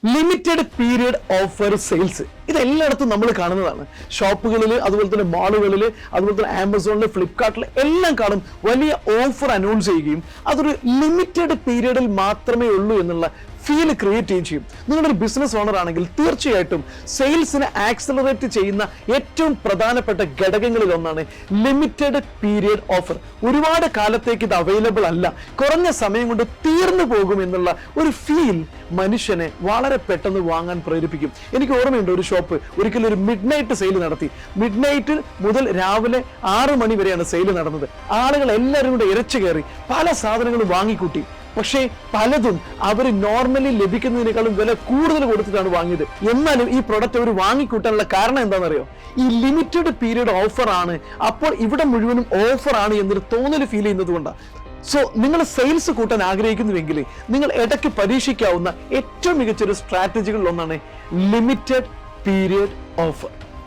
Limited period offer sales ഇത് എല്ലായിടത്തും നമ്മൾ കാണുന്നതാണ്. ഷോപ്പുകളിൽ, അതുപോലെ തന്നെ മാളുകളിൽ, അതുപോലെ തന്നെ ആമസോണിൽ, ഫ്ലിപ്കാർട്ടിൽ എല്ലാം കാണും. വലിയ ഓഫർ അനൗൺസ് ചെയ്യുകയും അതൊരു ലിമിറ്റഡ് പീരിയഡിൽ മാത്രമേ ഉള്ളൂ എന്നുള്ള ഫീൽ ക്രിയേറ്റ് ചെയ്യും. നിങ്ങളൊരു ബിസിനസ് ഓണർ ആണെങ്കിൽ തീർച്ചയായിട്ടും സെയിൽസിനെ ആക്സലറേറ്റ് ചെയ്യുന്ന ഏറ്റവും പ്രധാനപ്പെട്ട ഘടകങ്ങളിൽ ഒന്നാണ് ലിമിറ്റഡ് പീരിയഡ് ഓഫർ. ഒരുപാട് കാലത്തേക്ക് ഇത് അവൈലബിൾ അല്ല, കുറഞ്ഞ സമയം കൊണ്ട് തീർന്നു പോകും എന്നുള്ള ഒരു ഫീൽ മനുഷ്യനെ വളരെ പെട്ടെന്ന് വാങ്ങാൻ പ്രേരിപ്പിക്കും. എനിക്ക് ഓർമ്മയുണ്ട്, ഒരു ഷോപ്പ് ഒരിക്കലും ഒരു മിഡ് നൈറ്റ് സെയിൽ നടത്തി. മിഡ് നൈറ്റ് മുതൽ രാവിലെ 6 മണി വരെയാണ് സെയിൽ നടന്നത്. ആളുകൾ എല്ലാവരും കൂടെ ഇരച്ചു കയറി പല സാധനങ്ങളും വാങ്ങിക്കൂട്ടി. പക്ഷേ പലതും അവർ നോർമലി ലഭിക്കുന്നതിനേക്കാളും വില കൂടുതൽ കൊടുത്തിട്ടാണ് വാങ്ങിയത്. എന്നാലും ഈ പ്രൊഡക്റ്റ് അവർ വാങ്ങിക്കൂട്ടാനുള്ള കാരണം എന്താണെന്നറിയോ? ഈ ലിമിറ്റഡ് പീരീഡ് ഓഫർ ആണ്, അപ്പോൾ ഇവിടെ മുഴുവനും ഓഫർ ആണ് എന്നൊരു തോന്നൽ ഫീൽ ചെയ്യുന്നത് കൊണ്ടാണ്. സോ നിങ്ങൾ സെയിൽസ് കൂട്ടാൻ ആഗ്രഹിക്കുന്നുവെങ്കിൽ നിങ്ങൾ ഇടയ്ക്ക് പരീക്ഷിക്കാവുന്ന ഏറ്റവും മികച്ചൊരു സ്ട്രാറ്റജികളിൽ ഒന്നാണ് ലിമിറ്റഡ് പീരിയഡ് ഓഫർ.